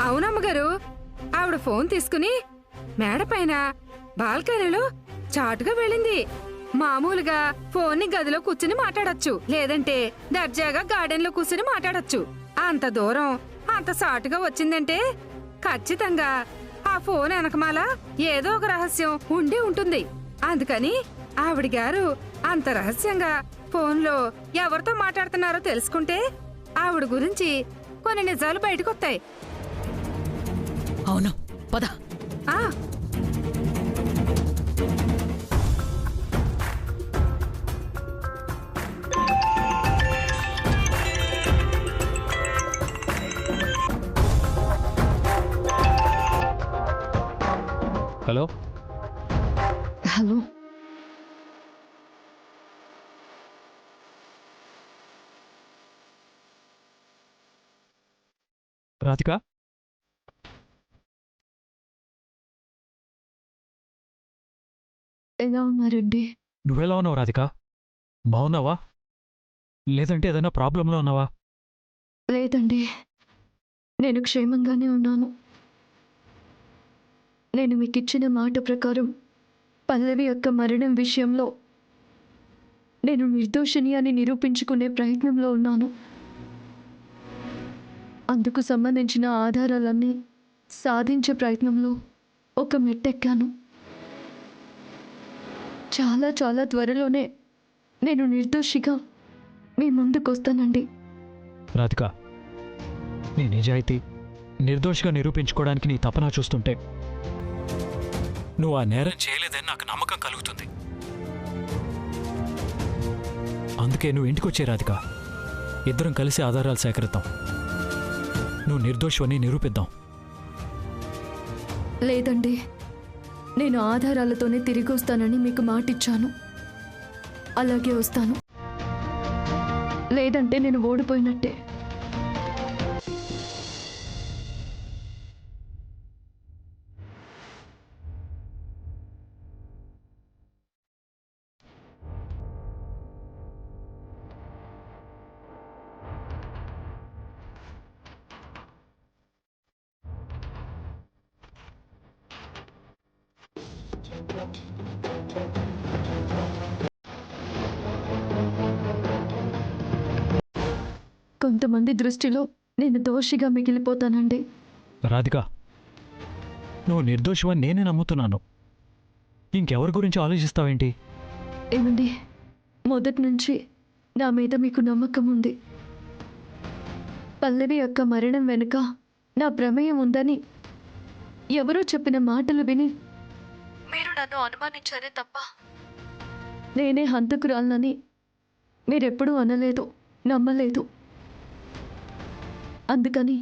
అవునమ్మగారు. ఆవిడ ఫోన్ తీసుకుని మేడపైన బాల్కనీలో చాటుగా వెళ్ళింది. మామూలుగా ఫోన్ని గదిలో కూర్చుని మాట్లాడొచ్చు, లేదంటే దర్జాగా గార్డెన్ లో కూర్చుని మాట్లాడొచ్చు. అంత దూరం అంత సాటుగా వచ్చిందంటే ఖచ్చితంగా ఆ ఫోన్ వెనకమాల ఏదో ఒక రహస్యం ఉండి ఉంటుంది. అందుకని ఆవిడ గారు అంత రహస్యంగా ఫోన్లో ఎవరితో మాట్లాడుతున్నారో తెలుసుకుంటే ఆవిడ గురించి కొన్ని నిజాలు బయటకొస్తాయి. అవును, పద. ఆ హలో హలో, రాధిక, ఎలా ఉన్నారండి? నువ్వెలా ఉన్నావు రాధిక? బాగున్నావా? లేదంటే ఏదైనా ప్రాబ్లంలో ఉన్నావా? లేదండి, నేను క్షేమంగానే ఉన్నాను. నేను మీకు ఇచ్చిన మాట ప్రకారం పల్లవి యొక్క మరణం విషయంలో నేను నిర్దోషిని అని నిరూపించుకునే ప్రయత్నంలో ఉన్నాను. అందుకు సంబంధించిన ఆధారాలన్నీ సాధించే ప్రయత్నంలో ఒక మెట్టెక్కాను. చాలా చాలా త్వరలోనే నేను నిర్దోషిగా మీ ముందుకొస్తానండి. రాధిక, నీ నిజాయితీ, నిర్దోషిగా నిరూపించుకోవడానికి నీ తపన చూస్తుంటే నువ్వు ఆ నేరం చేయలేదని నాకు నమ్మకం కలుగుతుంది. అందుకే నువ్వు ఇంటికొచ్చే రాధిక, ఇద్దరం కలిసి ఆధారాలు సేకరిద్దాం. నువ్వు నిర్దోషివని నిరూపిద్దాం. లేదండి, నేను ఆధారాలతోనే తిరిగి వస్తానని మీకు మాటిచ్చాను. అలాగే వస్తాను. లేదంటే నేను ఓడిపోయినట్టే. కొంతమంది దృష్టిలో నేను దోషిగా మిగిలిపోతానండి. రాధిక, నువ్వు నిర్దోషివని నేనే నమ్ముతున్నాను. ఇంకెవరి గురించి ఆలోచిస్తావేంటి? ఏమండి, మొదటి నుంచి నా మీద మీకు నమ్మకం ఉంది. పల్లవి యొక్క మరణం వెనుక నా ప్రమేయం ఉందని ఎవరో చెప్పిన మాటలు విని మీరు నన్ను అనుమానించారే తప్ప నేనే హంతకురాలనని మీరెప్పుడూ అనలేదు, నమ్మలేదు. అందుకని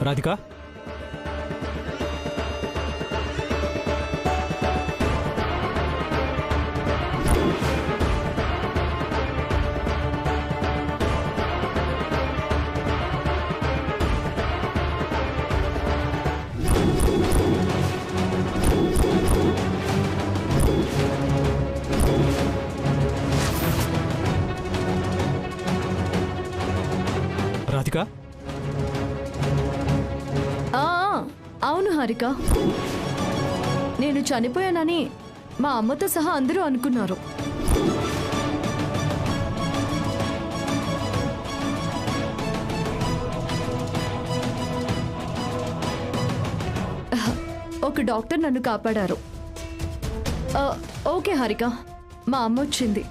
రాధిక, రాధిక, అవును హారిక, నేను చనిపోయానని మా అమ్మతో సహా అందరూ అనుకున్నారు. ఒక డాక్టర్ నన్ను కాపాడారు. ఓకే హారిక, మా అమ్మ వచ్చింది.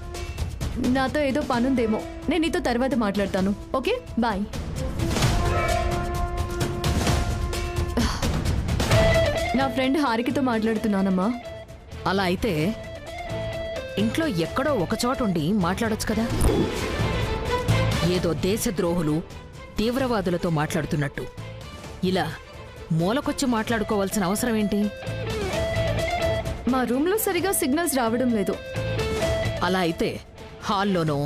నాతో ఏదో పనుందేమో, నేను నీతో తర్వాత మాట్లాడతాను. Okay, bye. నా ఫ్రెండ్ హారికతో మాట్లాడుతున్నానమ్మా. అలా అయితే ఇంట్లో ఎక్కడో ఒకచోట ఉండి మాట్లాడొచ్చు కదా. ఏదో దేశద్రోహులు తీవ్రవాదులతో మాట్లాడుతున్నట్టు ఇలా మూలకొచ్చి మాట్లాడుకోవాల్సిన అవసరం ఏంటి? మా రూమ్లో సరిగా సిగ్నల్స్ రావడం లేదు. అలా అయితే హాల్లోనో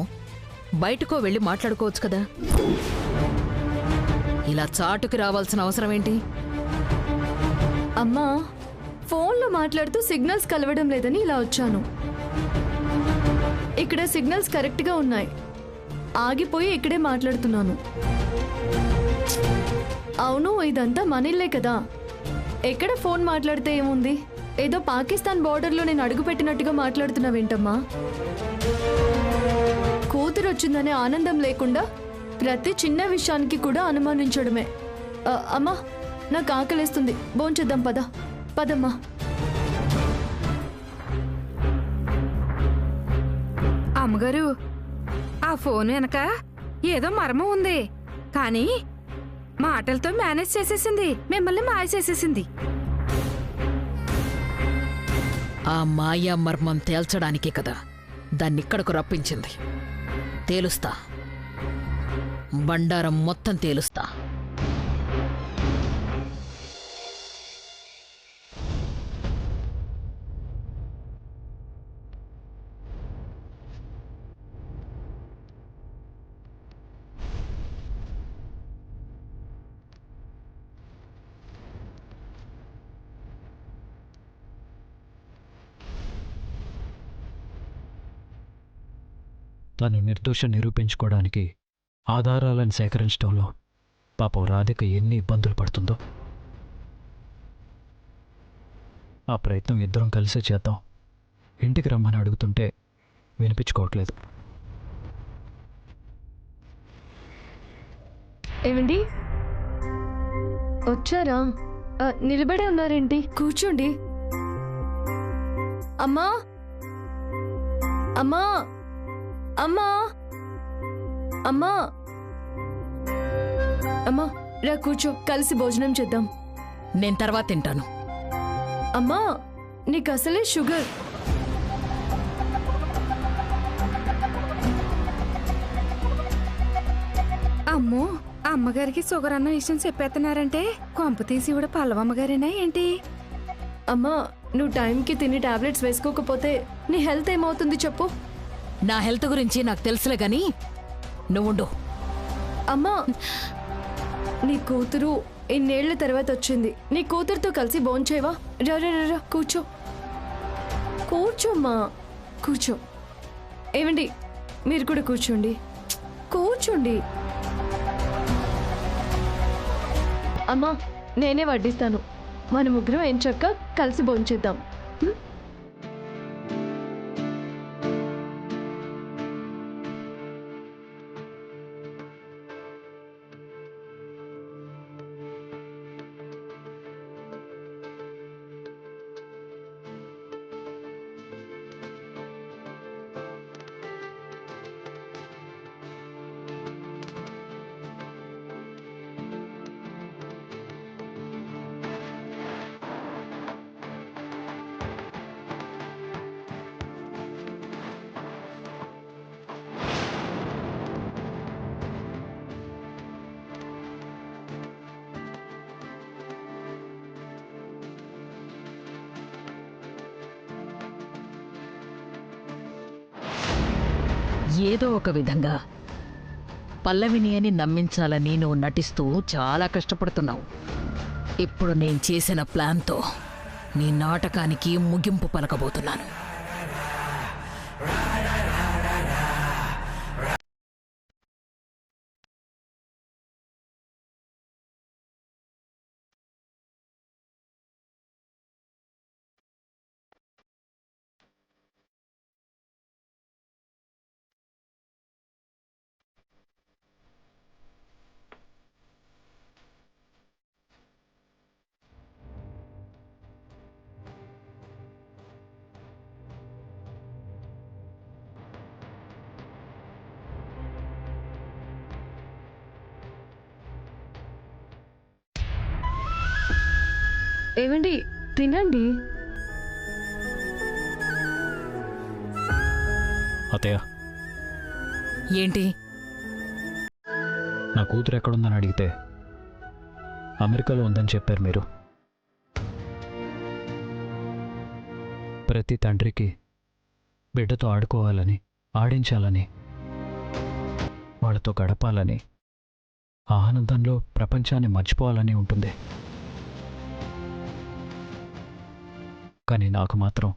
బయటకో వెళ్ళి మాట్లాడుకోవచ్చు కదా. ఇలా చాటుకి రావాల్సిన అవసరం ఏంటి? అమ్మా, ఫోన్లో మాట్లాడుతూ సిగ్నల్స్ కలవడం లేదని ఇలా వచ్చాను. ఇక్కడ సిగ్నల్స్ కరెక్ట్గా ఉన్నాయి. ఆగిపోయి ఇక్కడే మాట్లాడుతున్నాను. అవును, ఇదంతా మనీళ్ళే కదా. ఎక్కడ ఫోన్ మాట్లాడితే ఏముంది? ఏదో పాకిస్తాన్ బార్డర్లో నేను అడుగుపెట్టినట్టుగా మాట్లాడుతున్నావేంటమ్మా? కూతురు వచ్చిందనే ఆనందం లేకుండా ప్రతి చిన్న విషయానికి కూడా అనుమానించడమే. అమ్మా, నాకు ఆకలేస్తుంది, భోంచేద్దాం. పదమ్మా. అమ్మగారు, ఆ ఫోన్ వెనక ఏదో మర్మం ఉంది. కానీ మాటలతో మేనేజ్ చేసేసింది, మిమ్మల్ని మాయ చేసేసింది. ఆ మాయా మర్మం తేల్చడానికే కదా దాన్నిక్కడకు రప్పించింది. తేలుస్తా, బండారం మొత్తం తేలుస్తా. తను నిర్దోషం నిరూపించుకోవడానికి ఆధారాలను సేకరించడంలో పాపం రాధిక ఎన్ని ఇబ్బందులు పడుతుందో. ఆ ప్రయత్నం ఇద్దరం కలిసే చేద్దాం. ఇంటికి రమ్మని అడుగుతుంటే వినిపించుకోవట్లేదు. ఏమండి, వచ్చారా? నిలబడే ఉన్నారేంటి? కూర్చోండి. అమ్మా, అమ్మా, అమ్మా, అమ్మా, అమ్మా, రా కూర్చో, కలిసి భోజనం చేద్దాం. నేను తర్వాత తింటాను. అమ్మా, నీకు అసలే షుగర్. అమ్మో, అమ్మగారికి షుగర్ అన్న విషయం చెప్పేస్తున్నారంటే కొంప తీసి కూడా పల్లవమ్మగారేనా ఏంటి? అమ్మా, నువ్వు టైంకి తిని టాబ్లెట్స్ వేసుకోకపోతే నీ హెల్త్ ఏమవుతుంది చెప్పు? నా హెల్త్ గురించి నాకు తెలుసులే గాని నువ్వుండు. అమ్మా, నీ కూతురు ఇన్నేళ్ల తర్వాత వచ్చింది. నీ కూతురుతో కలిసి భోంచేవా? రా రా రా, కూర్చో. కూర్చోమ్మా, కూర్చో. ఏమండి, మీరు కూడా కూర్చోండి. కూర్చోండి. అమ్మా, నేనే వడ్డిస్తాను. మన ముగ్గురం ఎంచక్క కలిసి భోంచేద్దాం. ఏదో ఒక విధంగా పల్లవిని అని నమ్మించాలని నువ్వు నటిస్తూ చాలా కష్టపడుతున్నావు. ఇప్పుడు నేను చేసిన ప్లాన్తో నీ నాటకానికి ముగింపు పలకబోతున్నాను. ఏవండి, తినండి. అత్తయ్య, ఏంటి? నా కూతురు ఎక్కడుందని అడిగితే అమెరికాలో ఉందని చెప్పారు మీరు. ప్రతి తండ్రికి బిడ్డతో ఆడుకోవాలని, ఆడించాలని, వాళ్ళతో గడపాలని, ఆనందంలో ప్రపంచాన్ని మర్చిపోవాలని ఉంటుంది. కానీ నాకు మాత్రం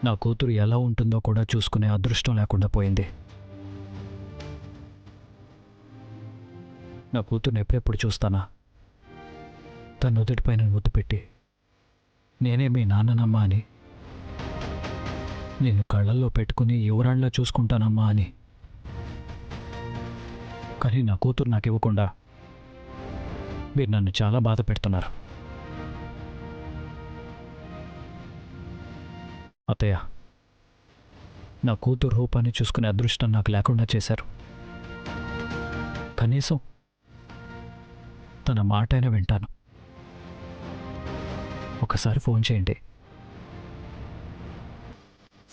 నా కూతురు ఎలా ఉంటుందో కూడా చూసుకునే అదృష్టం లేకుండా పోయింది. నా కూతుర్ని ఎప్పుడెప్పుడు చూస్తానా? తన నుదుటిపైన ముద్దు పెట్టి నేనే మీ నాన్ననమ్మా అని, నేను కళ్ళల్లో పెట్టుకుని యువరాణ్లా చూసుకుంటానమ్మా అని. కానీ నా కూతురు నాకు ఇవ్వకుండా మీరు నన్ను చాలా బాధ పెడుతున్నారు. అత్తయ్య, నా కూతురు రూపాన్ని చూసుకునే అదృష్టం నాకు లేకుండా చేశారు. కనీసం తన మాట అయినా వింటాను. ఒకసారి ఫోన్ చేయండి.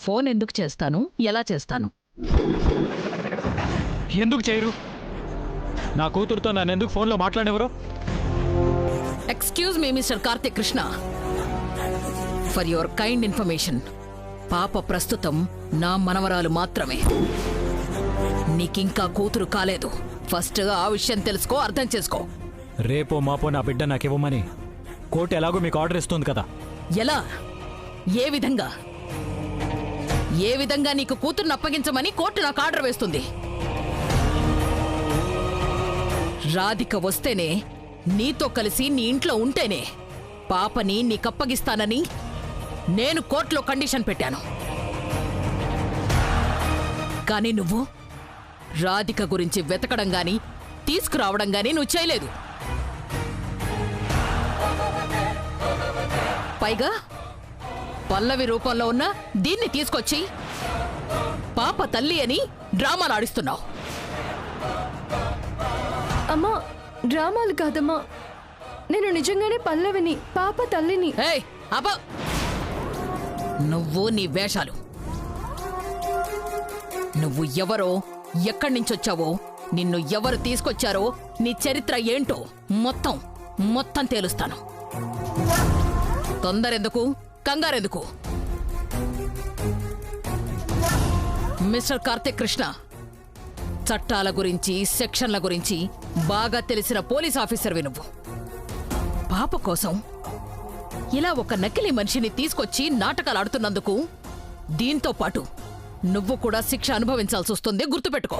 ఫోన్ ఎందుకు చేస్తాను? ఎలా చేస్తాను? ఎందుకు చేయరు? నా కూతురుతో నన్ను ఎందుకు ఫోన్లో మాట్లాడేవరు? Excuse me mister Kartik Krishna, for your kind information, పాప ప్రస్తుతం నా మనవరాలు మాత్రమే. నీకింకా కూతురు కాలేదు. ఫస్ట్ ఆ విషయం తెలుసుకో, అర్థం చేసుకో. రేపో మాపో నా బిడ్డ నాకు ఇవ్వమని కోర్టు ఎలాగో మీకు ఆర్డర్ ఇస్తుంది కదా. ఎలా? ఏ విధంగా? ఏ విధంగా నీకు కూతుర్ని అప్పగించమని కోర్టు నాకు ఆర్డర్ వేస్తుంది? రాధిక వస్తేనే, నీతో కలిసి నీ ఇంట్లో ఉంటేనే పాపని నీకప్పగిస్తానని నేను కోర్టులో కండిషన్ పెట్టాను. కానీ నువ్వు రాధిక గురించి వెతకడం గాని తీసుకురావడం గాని నువ్వు చేయలేదు. పైగా పల్లవి రూపంలో ఉన్న దీన్ని తీసుకొచ్చి పాప తల్లి అని డ్రామాలు ఆడిస్తున్నావు. అమ్మా, డ్రామాలు కాదమ్మా, నేను నిజంగానే పల్లవిని, పాప తల్లిని. ఏయ్, అబ్బా! నువ్వు నీ వేషాలు, నువ్వు ఎవరో, ఎక్కడి నుంచొచ్చావో, నిన్ను ఎవరు తీసుకొచ్చారో, నీ చరిత్ర ఏంటో మొత్తం తేలుస్తాను. తొందరెందుకు, కంగారెందుకు? మిస్టర్ కార్తిక్ కృష్ణ, చట్టాల గురించి, సెక్షన్ల గురించి బాగా తెలిసిన పోలీస్ ఆఫీసర్వి నువ్వు. పాప కోసం ఇలా ఒక నకిలీ మనిషిని తీసుకొచ్చి నాటకాలు ఆడుతున్నందుకు దీంతో పాటు నువ్వు కూడా శిక్ష అనుభవించాల్సి వస్తుంది, గుర్తుపెట్టుకో.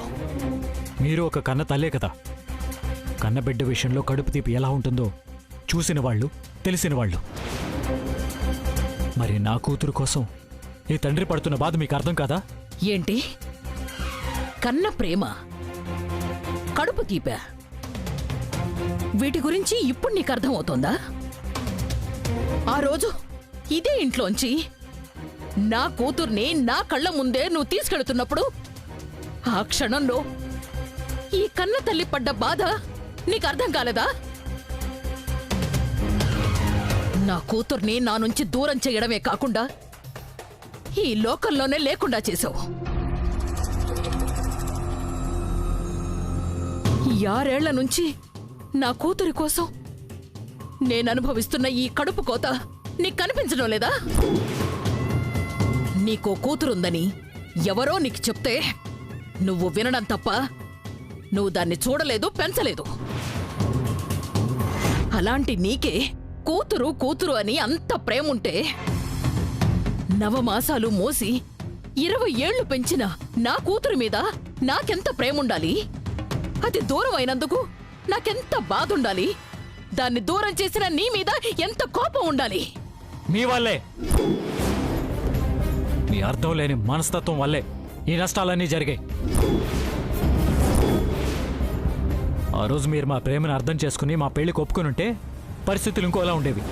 మీరు ఒక కన్న తల్లే కదా. కన్నబిడ్డ విషయంలో కడుపు తీపి ఎలా ఉంటుందో చూసిన వాళ్ళు, తెలిసిన వాళ్ళు. మరి నా కూతురు కోసం ఈ తండ్రి పడుతున్న బాధ మీకు అర్థం కాదా? ఏంటి? కన్న ప్రేమ, కడుపు తీపా, వీటి గురించి ఇప్పుడు నీకు అర్థమవుతోందా? ఆ రోజు ఇదే ఇంట్లోంచి నా కూతుర్ని నా కళ్ళ ముందే నువ్వు తీసుకెళ్తున్నప్పుడు ఆ క్షణంలో ఈ కన్న తల్లి పడ్డ బాధ నీకు అర్థం కాలేదా? నా కూతుర్ని నా నుంచి దూరం చేయడమే కాకుండా ఈ లోకంలోనే లేకుండా చేసావు. 6 ఏళ్ల నుంచి నా కూతురి కోసం నేను అనుభవిస్తున్న ఈ కడుపు కోత నీకు కనిపించడం లేదా? నీకో కూతురుందని ఎవరో నీకు చెప్తే నువ్వు వినడం తప్ప నువ్వు దాన్ని చూడలేదు, పెంచలేదు. అలాంటి నీకే కూతురు అని అంత ప్రేముంటే, నవమాసాలు మోసి 20 ఏళ్లు పెంచిన నా కూతురు మీద నాకెంత ప్రేముండాలి? అది దూరం అయినందుకు నాకెంత బాధుండాలి? దాన్ని దూరం చేసిన నీ మీద ఎంత కోపం ఉండాలి? మీ వల్లే, మీ అర్థం లేని మనస్తత్వం వల్లే ఈ నష్టాలన్నీ జరిగాయి. ఆ రోజు మీరు మా ప్రేమను అర్థం చేసుకుని మా పెళ్లికి ఒప్పుకునుంటే పరిస్థితులు ఇంకోలా ఉండేవి.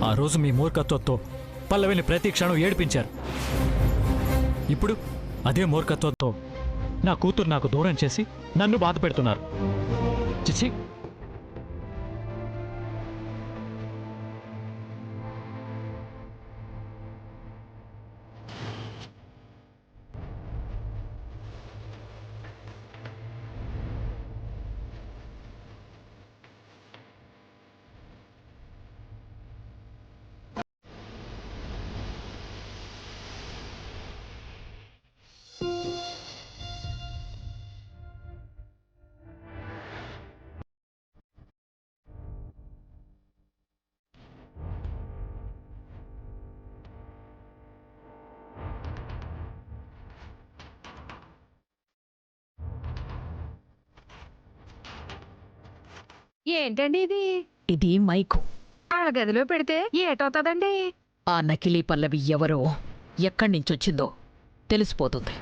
ఆ రోజు మీ మూర్ఖత్వంతో పల్లవిని ప్రతి క్షణం ఏడిపించారు. ఇప్పుడు అదే మూర్ఖత్వంతో నా కూతురు నాకు దూరం చేసి నన్ను బాధ పెడుతున్నారు. చిచి, ఏంటండి ఇది? ఇది మైకు. ఆ గదిలో పెడితే ఏటవుతుందండి? ఆ నకిలీ పల్లవి ఎవరో ఎక్కడి నుంచొచ్చిందో తెలిసిపోతుంది.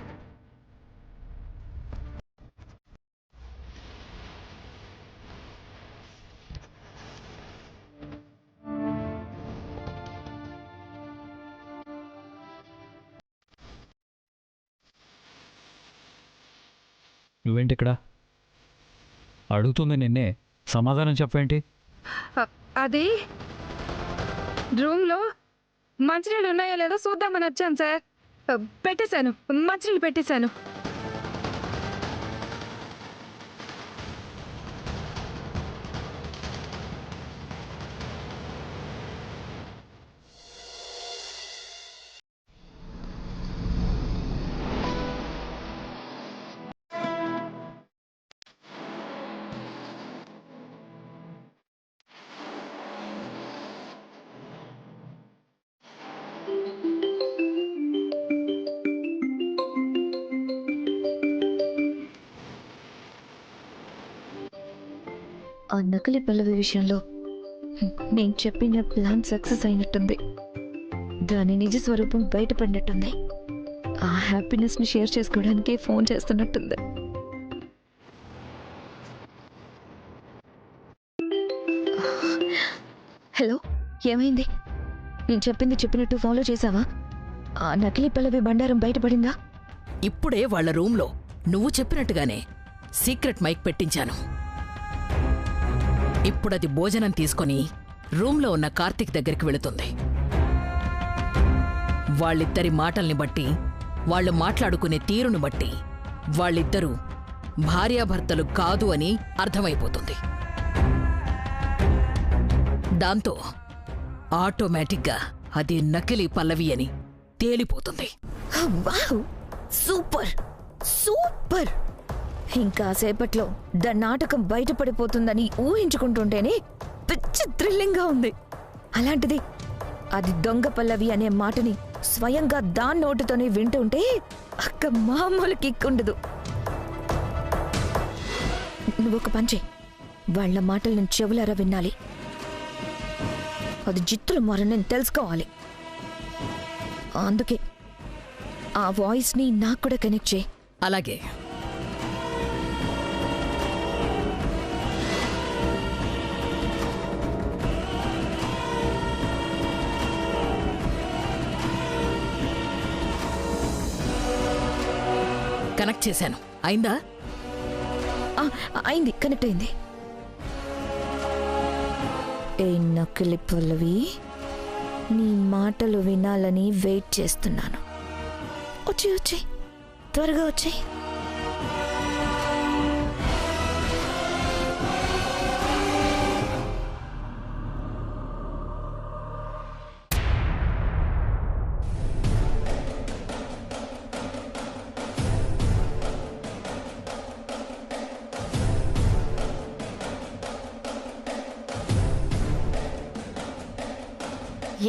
నువ్వేంటి ఇక్కడ? అడుగుతుంది నిన్నే, సమాధానం చెప్పేంటి? అది రూమ్లో మంచినీళ్ళు ఉన్నాయో లేదో చూద్దామని వచ్చాను సార్. పెట్టేశాను, మంచినీళ్ళు పెట్టేశాను. ఆ నకిలీ పల్లవి విషయంలో నేను చెప్పిన ప్లాన్ సక్సెస్ అయినట్టుంది. దాని నిజ స్వరూపం బయటపడినట్టుంది. ఆ హ్యాపీనెస్ని షేర్ చేసుకోవడానికి ఫోన్ చేస్తున్నట్టుంది. హలో, ఏమైంది? నేను చెప్పింది చెప్పినట్టు ఫాలో చేసావా? ఆ నకిలీ పల్లవి బండారం బయటపడిందా? ఇప్పుడే వాళ్ళ రూంలో నువ్వు చెప్పినట్టుగానే సీక్రెట్ మైక్ పెట్టించాను. ఇప్పుడది భోజనం తీసుకొని రూంలో ఉన్న కార్తీక్ దగ్గరికి వెళుతుంది. వాళ్ళిద్దరి మాటల్ని బట్టి, వాళ్ళు మాట్లాడుకునే తీరును బట్టి వాళ్ళిద్దరూ భార్యాభర్తలు కాదు అని అర్థమైపోతుంది. దాంతో ఆటోమేటిక్గా అది నకిలీ పల్లవి అని తేలిపోతుంది. Wow, super super! ఇంకా సేపట్లో ద నాటకం బయటపడిపోతుందని ఊహించుకుంటుంటేనే పిచ్చి థ్రిల్లింగ్గా ఉంది. అలాంటిది అది దొంగ పల్లవి అనే మాటని స్వయంగా దాని నోటితోనే వింటుంటే అక్క మామూలు కిక్కుండదు. నువ్వొక పంచే, వాళ్ళ మాటలు నేను చెవులారా వినాలి. అది జిత్తులు మారని నేను తెలుసుకోవాలి. అందుకే ఆ వాయిస్ని నాకు కూడా కనెక్ట్ చేయి. అలాగే. కనెక్ట్ చేశాను. అయిందా? అయింది, కనెక్ట్ అయింది. ఏ నకిలీ పల్లవి, నీ మాటలు వినాలని వెయిట్ చేస్తున్నాను. వచ్చి త్వరగా వచ్చి.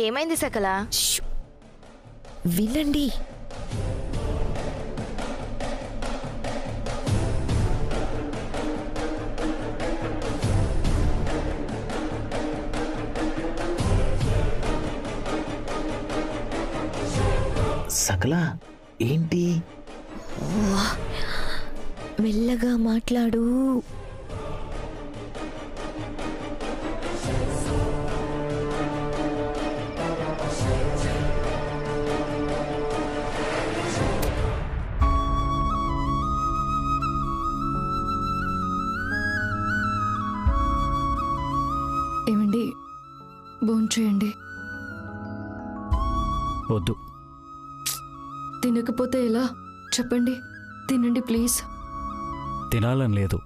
ఏమైంది సకల? వినండి. సకల ఏంటి? మెల్లగా మాట్లాడు. ఏమండి, భోంచేయండి. వద్దు. తినకపోతే ఎలా చెప్పండి? తినండి ప్లీజ్. తినాలని లేదు,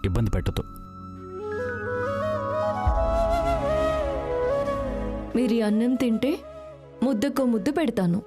ఇబ్బంది పెట్టదు. మీరు అన్నం తింటే ముద్దకో ముద్దు పెడతాను.